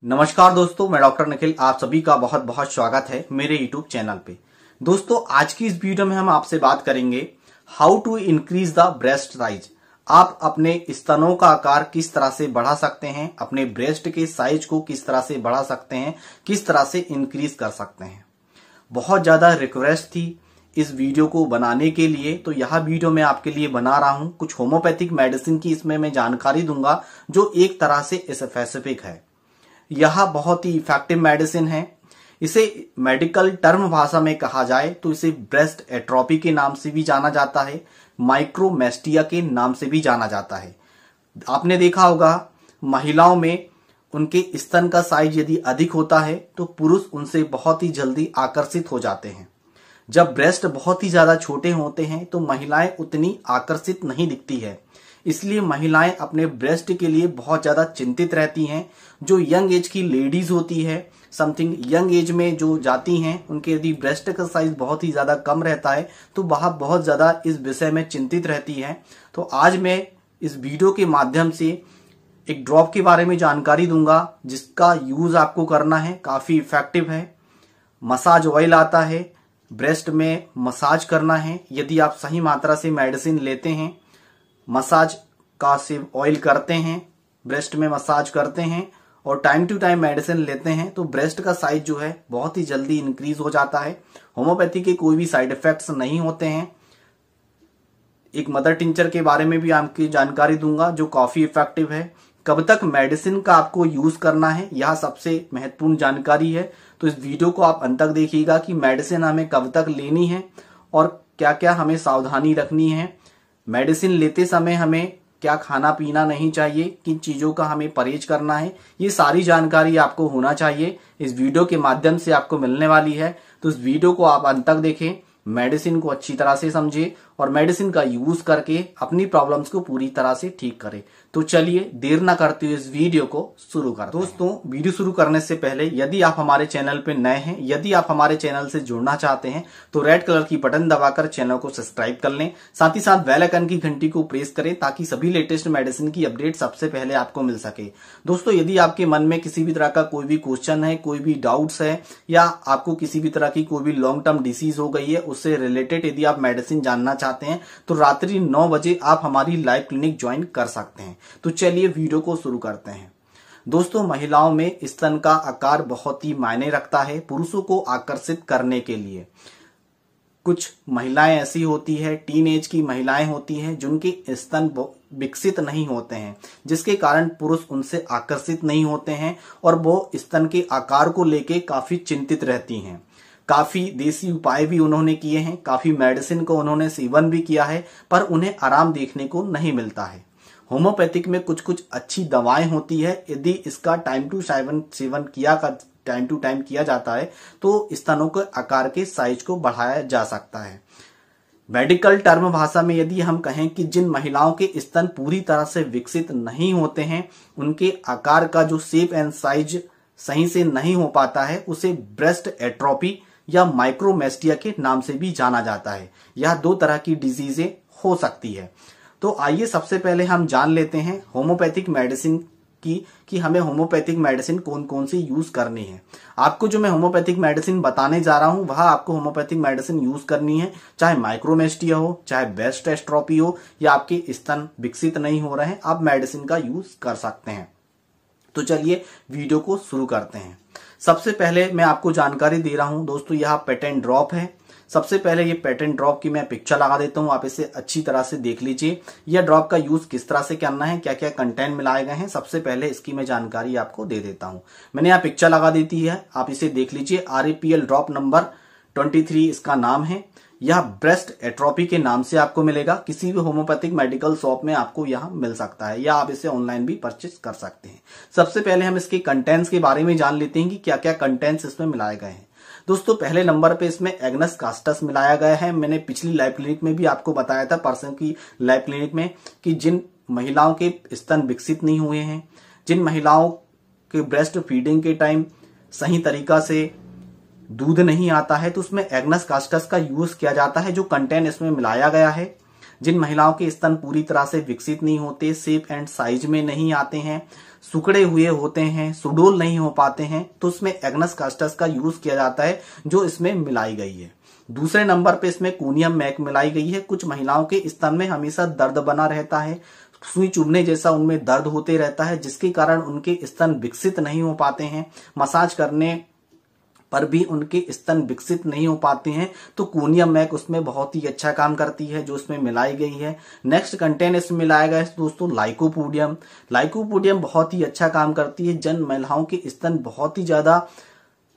नमस्कार दोस्तों, मैं डॉक्टर निखिल। आप सभी का बहुत बहुत स्वागत है मेरे यूट्यूब चैनल पे। दोस्तों, आज की इस वीडियो में हम आपसे बात करेंगे how to increase the breast size. आप अपने स्तनों का आकार किस तरह से बढ़ा सकते हैं, अपने ब्रेस्ट के साइज को किस तरह से बढ़ा सकते हैं, किस तरह से इंक्रीज कर सकते हैं। बहुत ज्यादा रिक्वेस्ट थी इस वीडियो को बनाने के लिए, तो यह वीडियो मैं आपके लिए बना रहा हूं। कुछ होम्योपैथिक मेडिसिन की इसमें मैं जानकारी दूंगा जो एक तरह से स्पेसिफिक है। यह बहुत ही इफेक्टिव मेडिसिन है। इसे मेडिकल टर्म भाषा में कहा जाए तो इसे ब्रेस्ट एट्रोपी के नाम से भी जाना जाता है, माइक्रोमेस्टिया के नाम से भी जाना जाता है। आपने देखा होगा महिलाओं में उनके स्तन का साइज यदि अधिक होता है तो पुरुष उनसे बहुत ही जल्दी आकर्षित हो जाते हैं। जब ब्रेस्ट बहुत ही ज्यादा छोटे होते हैं तो महिलाएं उतनी आकर्षित नहीं दिखती है, इसलिए महिलाएं अपने ब्रेस्ट के लिए बहुत ज्यादा चिंतित रहती हैं। जो यंग एज की लेडीज होती है, समथिंग यंग एज में जो जाती हैं, उनके यदि ब्रेस्ट का साइज बहुत ही ज्यादा कम रहता है तो वह बहुत ज्यादा इस विषय में चिंतित रहती हैं। तो आज मैं इस वीडियो के माध्यम से एक ड्रॉप के बारे में जानकारी दूंगा जिसका यूज आपको करना है। काफी इफेक्टिव है। मसाज ऑयल आता है, ब्रेस्ट में मसाज करना है। यदि आप सही मात्रा से मेडिसिन लेते हैं, मसाज का से ऑयल करते हैं, ब्रेस्ट में मसाज करते हैं और टाइम टू टाइम मेडिसिन लेते हैं तो ब्रेस्ट का साइज जो है बहुत ही जल्दी इंक्रीज हो जाता है। होम्योपैथी के कोई भी साइड इफेक्ट्स नहीं होते हैं। एक मदर टिंचर के बारे में भी आपकी जानकारी दूंगा जो काफी इफेक्टिव है। कब तक मेडिसिन का आपको यूज करना है, यह सबसे महत्वपूर्ण जानकारी है। तो इस वीडियो को आप अंत तक देखिएगा कि मेडिसिन हमें कब तक लेनी है और क्या क्या हमें सावधानी रखनी है। मेडिसिन लेते समय हमें क्या खाना पीना नहीं चाहिए, किन चीजों का हमें परहेज करना है, ये सारी जानकारी आपको होना चाहिए। इस वीडियो के माध्यम से आपको मिलने वाली है। तो इस वीडियो को आप अंत तक देखें, मेडिसिन को अच्छी तरह से समझे और मेडिसिन का यूज करके अपनी प्रॉब्लम्स को पूरी तरह से ठीक करें। तो चलिए देर ना करते हुए इस वीडियो को शुरू करते हैं। दोस्तों, वीडियो शुरू करने से पहले यदि आप हमारे चैनल पे नए हैं, यदि आप हमारे चैनल से जुड़ना चाहते हैं तो रेड कलर की बटन दबाकर चैनल को सब्सक्राइब कर लें। साथ ही साथ बेल आइकन की घंटी को प्रेस करें ताकि सभी लेटेस्ट मेडिसिन की अपडेट सबसे पहले आपको मिल सके। दोस्तों, यदि आपके मन में किसी भी तरह का कोई भी क्वेश्चन है, कोई भी डाउट्स है या आपको किसी भी तरह की कोई भी लॉन्ग टर्म डिसीज हो गई है, उससे रिलेटेड यदि आप मेडिसिन जानना चाहते हैं तो रात्रि 9 बजे आप हमारी लाइव क्लिनिक ज्वाइन कर सकते हैं। तो चलिए वीडियो को शुरू करते हैं। दोस्तों, महिलाओं में स्तन का आकार बहुत ही मायने रखता है पुरुषों को आकर्षित करने के लिए। कुछ महिलाएं ऐसी होती है, टीन एज की महिलाएं होती हैं जिनके स्तन विकसित नहीं होते हैं, जिसके कारण पुरुष उनसे आकर्षित नहीं होते हैं और वो स्तन के आकार को लेके काफी चिंतित रहती हैं। काफी देसी उपाय भी उन्होंने किए हैं, काफी मेडिसिन को उन्होंने सेवन भी किया है, पर उन्हें आराम देखने को नहीं मिलता है। होम्योपैथिक में कुछ कुछ अच्छी दवाएं होती है, यदि इसका टाइम टू टाइम किया जाता है तो स्तनों के आकार के साइज को बढ़ाया जा सकता है। मेडिकल टर्म भाषा में यदि हम कहें कि जिन महिलाओं के स्तन पूरी तरह से विकसित नहीं होते हैं, उनके आकार का जो शेप एंड साइज सही से नहीं हो पाता है, उसे ब्रेस्ट एट्रोपी या माइक्रोमेस्टिया के नाम से भी जाना जाता है। यह दो तरह की डिजीजें हो सकती है। तो आइए सबसे पहले हम जान लेते हैं होम्योपैथिक मेडिसिन कि हमें होम्योपैथिक मेडिसिन कौन कौन सी यूज करनी है। आपको जो मैं होम्योपैथिक मेडिसिन बताने जा रहा हूं वह आपको होम्योपैथिक मेडिसिन यूज करनी है, चाहे माइक्रोमेस्टिया हो, चाहे ब्रेस्ट एट्रोपी हो या आपके स्तन विकसित नहीं हो रहे हैं, आप मेडिसिन का यूज कर सकते हैं। तो चलिए वीडियो को शुरू करते हैं। सबसे पहले मैं आपको जानकारी दे रहा हूं दोस्तों, यह पेटेंट ड्रॉप है। सबसे पहले ये पेटेंट ड्रॉप की मैं पिक्चर लगा देता हूं, आप इसे अच्छी तरह से देख लीजिए। यह ड्रॉप का यूज किस तरह से करना है, क्या क्या कंटेंट मिलाए गए हैं, सबसे पहले इसकी मैं जानकारी आपको दे देता हूं। मैंने यहाँ पिक्चर लगा दी है, आप इसे देख लीजिए। RAPL ड्रॉप नंबर 23 इसका नाम है। यह ब्रेस्ट एट्रोपी के नाम से आपको मिलेगा। किसी भी होम्योपैथिक मेडिकल शॉप में आपको यह मिल सकता है या आप इसे ऑनलाइन भी परचेस कर सकते हैं। सबसे पहले हम इसके कंटेंट्स के बारे में जान लेते हैं कि क्या क्या कंटेंट्स इसमें मिलाए गए हैं। दोस्तों, पहले नंबर पे इसमें एग्नस कास्टस मिलाया गया है। मैंने पिछली लाइव क्लिनिक में भी आपको बताया था, परसों की लाइव क्लिनिक में, कि जिन महिलाओं के स्तन विकसित नहीं हुए हैं, जिन महिलाओं के ब्रेस्ट फीडिंग के टाइम सही तरीका से दूध नहीं आता है, तो उसमें एग्नस कास्टस का यूज किया जाता है। जो कंटेंट इसमें मिलाया गया है जिन महिलाओं के स्तन पूरी तरह से विकसित नहीं होते, शेप एंड साइज में नहीं आते हैं, सुकड़े हुए होते हैं, सुडोल नहीं हो पाते हैं, तो उसमें एग्नस कास्टस का यूज किया जाता है जो इसमें मिलाई गई है। दूसरे नंबर पे इसमें कोनियम मैक मिलाई गई है। कुछ महिलाओं के स्तन में हमेशा दर्द बना रहता है, सुई चुभने जैसा उनमें दर्द होते रहता है, जिसके कारण उनके स्तन विकसित नहीं हो पाते हैं। मसाज करने पर भी उनके स्तन विकसित नहीं हो पाते हैं, तो कोनियम मैक उसमें बहुत ही अच्छा काम करती है जो उसमें मिलाई गई है। नेक्स्ट कंटेंट इसमें मिलाया गया है दोस्तों लाइकोपोडियम। लाइकोपोडियम बहुत ही अच्छा काम करती है। जिन महिलाओं के स्तन बहुत ही ज्यादा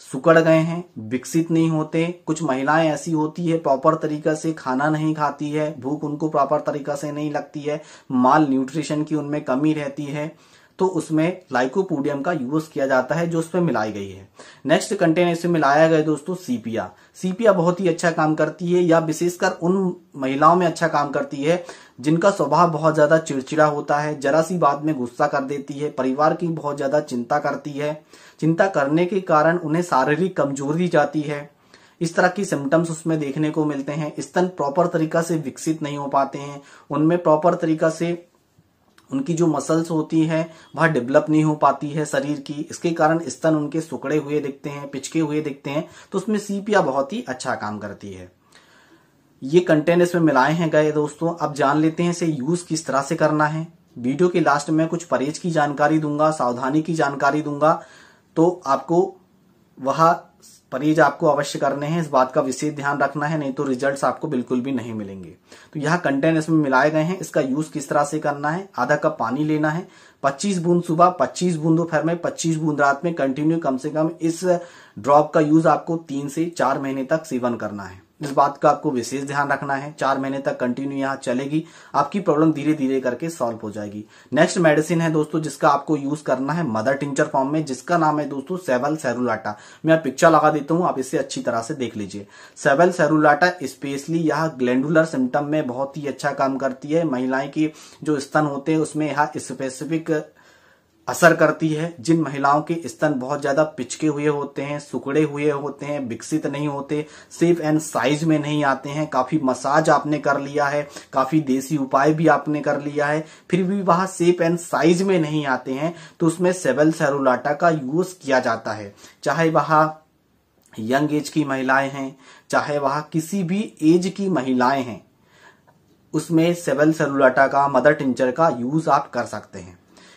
सुकड़ गए हैं, विकसित नहीं होते, कुछ महिलाएं ऐसी होती है प्रॉपर तरीका से खाना नहीं खाती है, भूख उनको प्रॉपर तरीका से नहीं लगती है, माल न्यूट्रिशन की उनमें कमी रहती है, तो उसमें लाइकोपोडियम का यूज किया जाता है जो उसमें मिलाई गई है। नेक्स्ट कंटेंट इसमें मिलाया गया दोस्तों सीपिया। सीपिया बहुत ही अच्छा काम करती है, या विशेषकर उन महिलाओं में अच्छा काम करती है जिनका स्वभाव बहुत ज्यादा चिड़चिड़ा होता है, जरा सी बात में गुस्सा कर देती है, परिवार की बहुत ज्यादा चिंता करती है, चिंता करने के कारण उन्हें शारीरिक कमजोरी जाती है। इस तरह की सिम्टम्स उसमें देखने को मिलते हैं। स्तन प्रॉपर तरीका से विकसित नहीं हो पाते हैं, उनमें प्रॉपर तरीका से उनकी जो मसल्स होती है वह डेवलप नहीं हो पाती है शरीर की, इसके कारण स्तन उनके सुकड़े हुए दिखते हैं, पिचके हुए दिखते हैं, तो उसमें सीपिया बहुत ही अच्छा काम करती है। ये कंटेंट इसमें मिलाए हैं गए दोस्तों। अब जान लेते हैं इसे यूज किस तरह से करना है। वीडियो के लास्ट में कुछ परहेज की जानकारी दूंगा, सावधानी की जानकारी दूंगा, तो आपको वह परहेज आपको अवश्य करने हैं, इस बात का विशेष ध्यान रखना है, नहीं तो रिजल्ट्स आपको बिल्कुल भी नहीं मिलेंगे। तो यह कंटेंट इसमें मिलाए गए हैं। इसका यूज किस तरह से करना है, आधा कप पानी लेना है, 25 बूंद सुबह, 25 बूंद दोपहर में, 25 बूंद रात में, कंटिन्यू कम से कम इस ड्रॉप का यूज आपको 3 से 4 महीने तक सेवन करना है। इस बात का आपको विशेष ध्यान रखना है। 4 महीने तक कंटिन्यू यहाँ चलेगी, आपकी प्रॉब्लम धीरे धीरे करके सॉल्व हो जाएगी। नेक्स्ट मेडिसिन है दोस्तों जिसका आपको यूज करना है मदर टिंचर फॉर्म में, जिसका नाम है दोस्तों सेवल सेरुलाटा। मैं पिक्चर लगा देता हूँ, आप इसे अच्छी तरह से देख लीजिए। सेवल सेरुलाटा स्पेशली यह ग्लैंडुलर सिम्टम में बहुत ही अच्छा काम करती है। महिलाएं की जो स्तन होते हैं उसमें यह स्पेसिफिक असर करती है। जिन महिलाओं के स्तन बहुत ज्यादा पिचके हुए होते हैं, सुकड़े हुए होते हैं, विकसित नहीं होते, शेप एंड साइज में नहीं आते हैं, काफी मसाज आपने कर लिया है, काफी देसी उपाय भी आपने कर लिया है, फिर भी वह शेप एंड साइज में नहीं आते हैं, तो उसमें सेवल सेरुलाटा का यूज किया जाता है। चाहे वह यंग एज की महिलाएं हैं, चाहे वह किसी भी एज की महिलाएं हैं, उसमें सेवल सेरुलाटा का मदर टिंचर का यूज आप कर सकते हैं।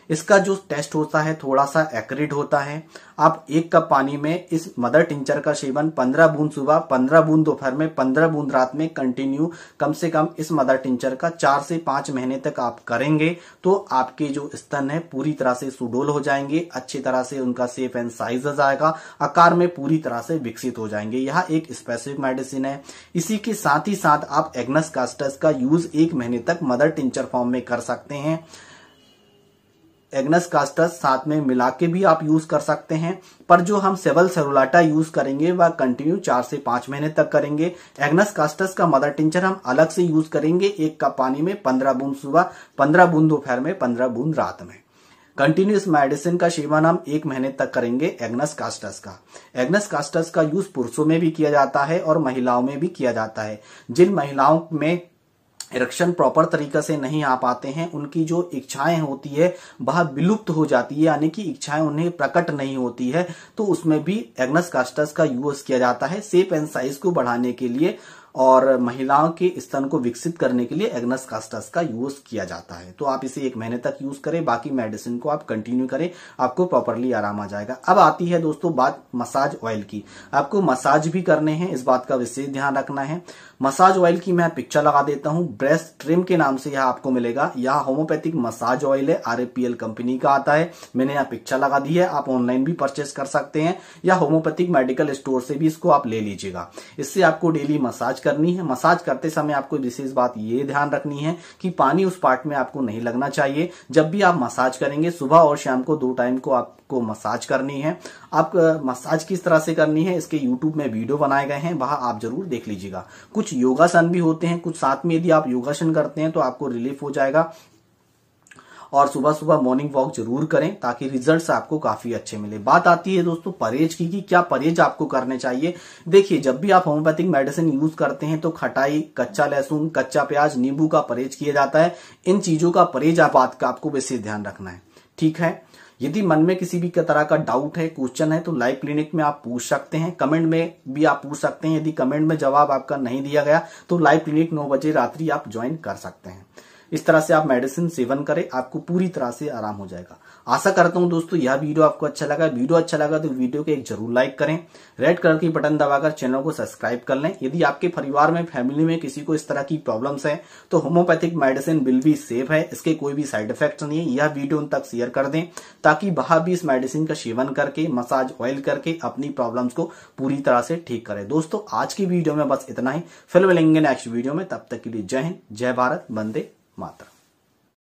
इसका जो टेस्ट होता है थोड़ा सा एक्यूरेट होता है। आप 1 कप पानी में इस मदर टिंचर का सेवन 15 बूंद सुबह, 15 बूंद दोपहर में, 15 बूंद रात में कंटिन्यू कम से कम इस मदर टिंचर का 4 से 5 महीने तक आप करेंगे, तो आपके जो स्तन है पूरी तरह से सुडोल हो जाएंगे, अच्छी तरह से उनका शेप एंड साइज आ जाएगा, आकार में पूरी तरह से विकसित हो जाएंगे। यह एक स्पेसिफिक मेडिसिन है। इसी के साथ ही साथ आप एग्नस कास्टस का यूज 1 महीने तक मदर टिंचर फॉर्म में कर सकते हैं। एग्नस कास्टस साथ में मिला के भी आप यूज कर सकते हैं, पर जो हम सेवल सेरुलाटा यूज करेंगे वह कंटिन्यू 4 से 5 महीने तक करेंगे। एग्नस कास्टस का मदर टिंचर हम अलग से यूज करेंगे 1 कप पानी में 15 बूंद सुबह, 15 बूंद दोपहर में, 15 बूंद रात में। कंटिन्यूस मेडिसिन का सेवन हम 1 महीने तक करेंगे एग्नस कास्टस का। एग्नस कास्टस का यूज पुरुषों में भी किया जाता है और महिलाओं में भी किया जाता है। जिन महिलाओं में इरेक्शन प्रॉपर तरीका से नहीं आ पाते हैं, उनकी जो इच्छाएं होती है वह विलुप्त हो जाती है, यानी कि इच्छाएं उन्हें प्रकट नहीं होती है, तो उसमें भी एग्नस कास्टस का यूज किया जाता है शेप एंड साइज को बढ़ाने के लिए, और महिलाओं के स्तन को विकसित करने के लिए एग्नस कास्टस का यूज किया जाता है। तो आप इसे 1 महीने तक यूज करें, बाकी मेडिसिन को आप कंटिन्यू करें, आपको प्रॉपरली आराम आ जाएगा। अब आती है दोस्तों बात मसाज ऑयल की। आपको मसाज भी करने हैं, इस बात का विशेष ध्यान रखना है। मसाज ऑयल की मैं पिक्चर लगा देता हूं, ब्रेस्ट ट्रिम के नाम से यह आपको मिलेगा। यह होम्योपैथिक मसाज ऑयल है, RAPL कंपनी का आता है। मैंने यहाँ पिक्चर लगा दी है, आप ऑनलाइन भी परचेस कर सकते हैं या होम्योपैथिक मेडिकल स्टोर से भी इसको आप ले लीजिएगा। इससे आपको डेली मसाज करनी है। मसाज करते समय आपको विशेष बात ये ध्यान रखनी है कि पानी उस पार्ट में आपको नहीं लगना चाहिए। जब भी आप मसाज करेंगे सुबह और शाम को 2 टाइम को आपको मसाज करनी है। आप मसाज किस तरह से करनी है इसके YouTube में वीडियो बनाए गए हैं, वहां आप जरूर देख लीजिएगा। कुछ योगासन भी होते हैं, कुछ साथ में यदि आप योगासन करते हैं तो आपको रिलीफ हो जाएगा। और सुबह सुबह मॉर्निंग वॉक जरूर करें ताकि रिजल्ट्स आपको काफी अच्छे मिले। बात आती है दोस्तों परहेज की कि क्या परहेज आपको करने चाहिए। देखिए, जब भी आप होम्योपैथिक मेडिसिन यूज करते हैं तो खटाई, कच्चा लहसुन, कच्चा प्याज, नींबू का परहेज किया जाता है। इन चीजों का परहेज आपको विशेष ध्यान रखना है। ठीक है, यदि मन में किसी भी तरह का डाउट है, क्वेश्चन है तो लाइव क्लिनिक में आप पूछ सकते हैं। कमेंट में भी आप पूछ सकते हैं। यदि कमेंट में जवाब आपका नहीं दिया गया तो लाइव क्लिनिक 9 बजे रात्रि आप ज्वाइन कर सकते हैं। इस तरह से आप मेडिसिन सेवन करें, आपको पूरी तरह से आराम हो जाएगा। आशा करता हूं दोस्तों यह वीडियो आपको अच्छा लगा। वीडियो अच्छा लगा तो वीडियो को एक जरूर लाइक करें। रेड कलर की बटन दबाकर चैनल को सब्सक्राइब कर लें। यदि आपके परिवार में, फैमिली में किसी को इस तरह की प्रॉब्लम्स है तो होम्योपैथिक मेडिसिन बिल्कुल सेफ है, इसके कोई भी साइड इफेक्ट नहीं है। यह वीडियो उन तक शेयर कर दें ताकि वह भी इस मेडिसिन का सेवन करके, मसाज ऑयल करके अपनी प्रॉब्लम्स को पूरी तरह से ठीक करें। दोस्तों आज की वीडियो में बस इतना ही। फिर मिलेंगे नेक्स्ट वीडियो में, तब तक के लिए जय हिंद, जय भारत, वंदे मातरम।